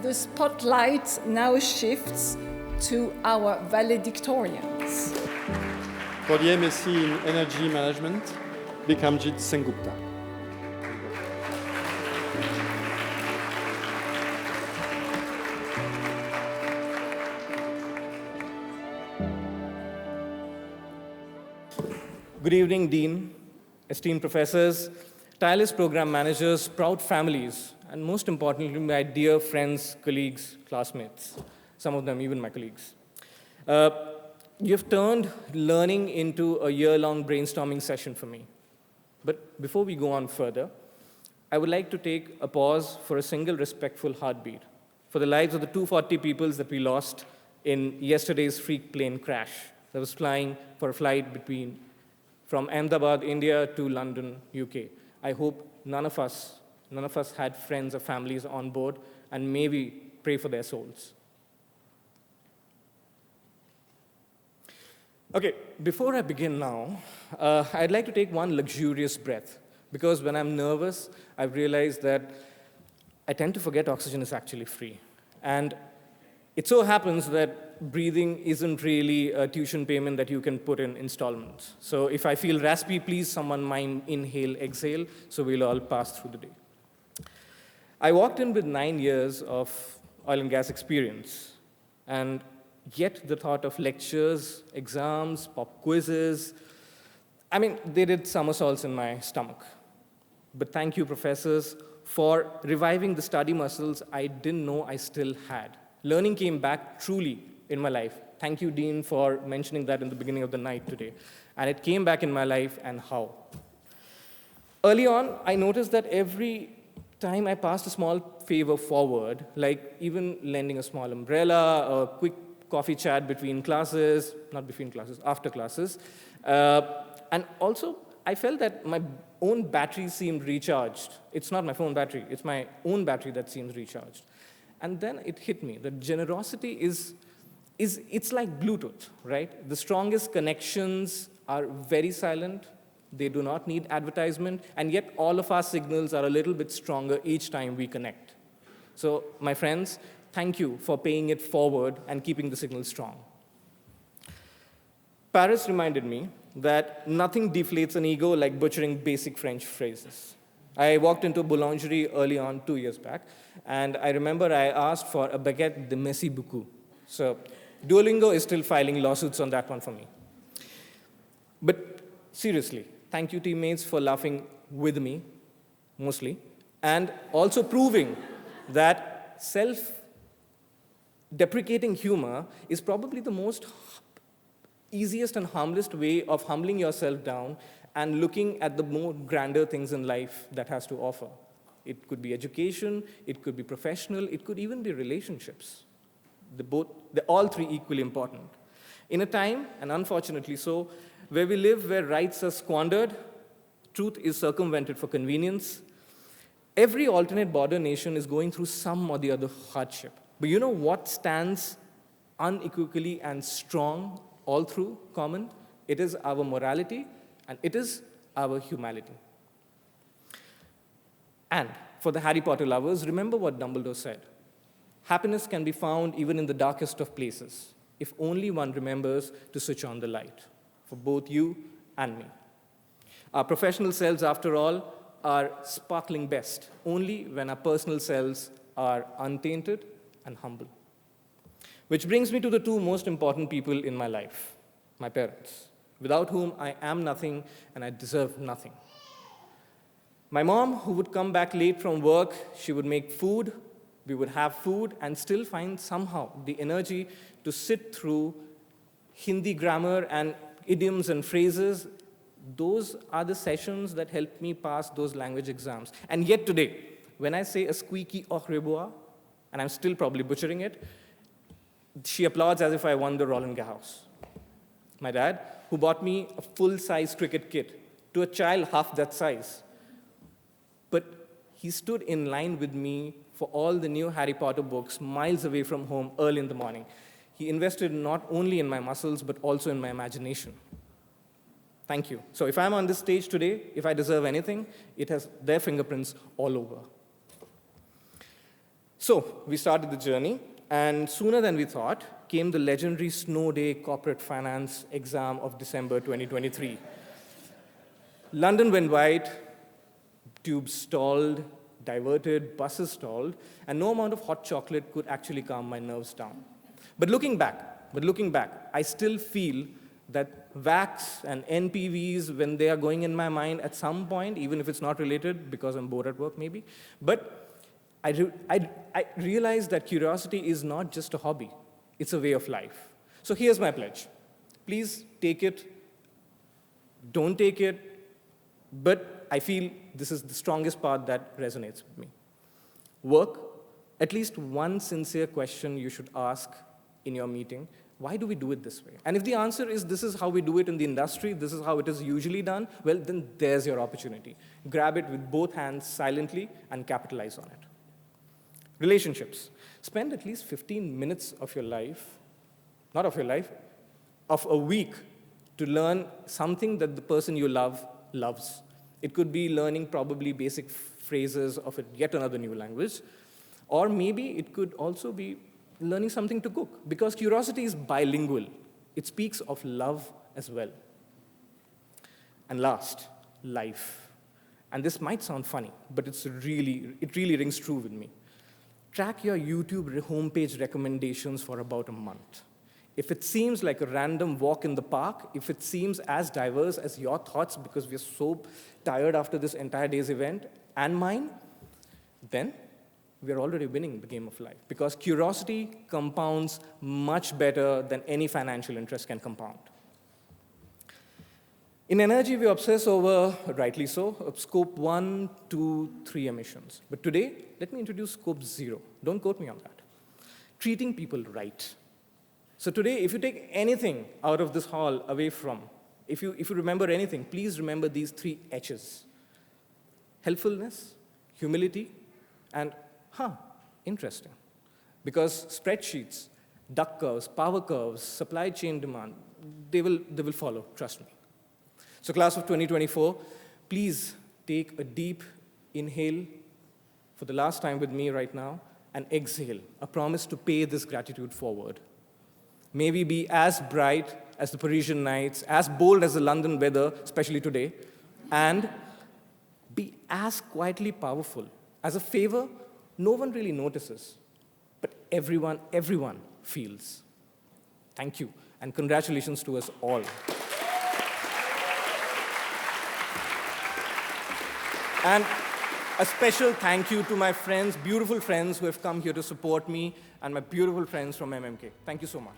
And the spotlight now shifts to our valedictorians. For the MSc in Energy Management, Bikramjit Sengupta. Good evening, Dean, esteemed professors, tireless program managers, proud families, and most importantly, my dear friends, colleagues, classmates, some of them even my colleagues. You've turned learning into a year-long brainstorming session for me. But before we go on further, I would like to take a pause for a single respectful heartbeat for the lives of the 240 peoples that we lost in yesterday's freak plane crash that was flying for a flight from Ahmedabad, India to London, UK. I hope none of us had friends or families on board, and maybe pray for their souls. Okay, before I begin now, I'd like to take one luxurious breath, because when I'm nervous, I've realized that I tend to forget oxygen is actually free. And it so happens that breathing isn't really a tuition payment that you can put in installments. So if I feel raspy, please someone mime, inhale, exhale, so we'll all pass through the day. I walked in with 9 years of oil and gas experience, and yet the thought of lectures, exams, pop quizzes, they did somersaults in my stomach. But thank you, professors, for reviving the study muscles I didn't know I still had. Learning came back truly in my life. Thank you, Dean, for mentioning that in the beginning of the night today. And it came back in my life, and how. Early on, I noticed that every time I passed a small favor forward, like even lending a small umbrella, a quick coffee chat between classes, not between classes, after classes, and also I felt that my own battery seemed recharged. It's not my phone battery, it's my own battery that seems recharged. And then it hit me that generosity it's like Bluetooth, right? The strongest connections are very silent. They do not need advertisement, and yet all of our signals are a little bit stronger each time we connect. So, my friends, thank you for paying it forward and keeping the signal strong. Paris reminded me that nothing deflates an ego like butchering basic French phrases. I walked into a boulangerie early on 2 years back, and I remember I asked for a baguette de merci beaucoup. So Duolingo is still filing lawsuits on that one for me. But seriously, thank you, teammates, for laughing with me, mostly, and also proving that self-deprecating humor is probably the most easiest and harmless way of humbling yourself down and looking at the more grander things in life that has to offer. It could be education, it could be professional, it could even be relationships. They're all three equally important. In a time, and unfortunately so, where we live where rights are squandered, truth is circumvented for convenience, every alternate border nation is going through some or the other hardship. But you know what stands unequivocally and strong all through common? It is our morality, and it is our humanity. And for the Harry Potter lovers, remember what Dumbledore said. Happiness can be found even in the darkest of places, if only one remembers to switch on the light, for both you and me. Our professional selves, after all, are sparkling best, only when our personal selves are untainted and humble. Which brings me to the two most important people in my life, my parents, without whom I am nothing and I deserve nothing. My mom, who would come back late from work, she would make food, we would have food, and still find somehow the energy to sit through Hindi grammar and idioms and phrases. Those are the sessions that helped me pass those language exams. And yet today, when I say a squeaky au revoir, and I'm still probably butchering it, she applauds as if I won the Roland Garros. My dad, who bought me a full-size cricket kit to a child half that size. But he stood in line with me for all the new Harry Potter books miles away from home early in the morning. He invested not only in my muscles, but also in my imagination. Thank you. So if I'm on this stage today, if I deserve anything, it has their fingerprints all over. So we started the journey, and sooner than we thought came the legendary snow day corporate finance exam of December 2023. London went white, tubes stalled, diverted, buses stalled, and no amount of hot chocolate could actually calm my nerves down. But looking back, I still feel that VACs and NPVs, when they are going in my mind at some point, even if it's not related, because I'm bored at work maybe, but I realized that curiosity is not just a hobby, it's a way of life. So here's my pledge. Please take it, don't take it, but I feel this is the strongest part that resonates with me. Work, at least one sincere question you should ask in your meeting: why do we do it this way? And if the answer is this is how we do it in the industry, this is how it is usually done, well, then there's your opportunity. Grab it with both hands silently and capitalize on it. Relationships. Spend at least 15 minutes of your life, not of your life, of a week to learn something that the person you love loves. It could be learning probably basic phrases of yet another new language, or maybe it could also be learning something to cook, because curiosity is bilingual. It speaks of love as well. And last, life. And this might sound funny, but it really rings true with me. Track your YouTube homepage recommendations for about a month. If it seems like a random walk in the park, if it seems as diverse as your thoughts because we're so tired after this entire day's event and mine, then we're already winning the game of life, because curiosity compounds much better than any financial interest can compound. In energy, we obsess over, rightly so, scope 1, 2, 3 emissions. But today, let me introduce scope 0. Don't quote me on that. Treating people right. So today, if you take anything out of this hall away from, if you remember anything, please remember these 3 H's. Helpfulness, humility, and interesting. Because spreadsheets, duck curves, power curves, supply chain demand, they will follow, trust me. So class of 2024, please take a deep inhale for the last time with me right now, and exhale, a promise to pay this gratitude forward. May we be as bright as the Parisian nights, as bold as the London weather, especially today, and be as quietly powerful. As a favor, no one really notices, but everyone feels. Thank you, and congratulations to us all. And a special thank you to my friends, beautiful friends who have come here to support me, and my beautiful friends from MMK. Thank you so much.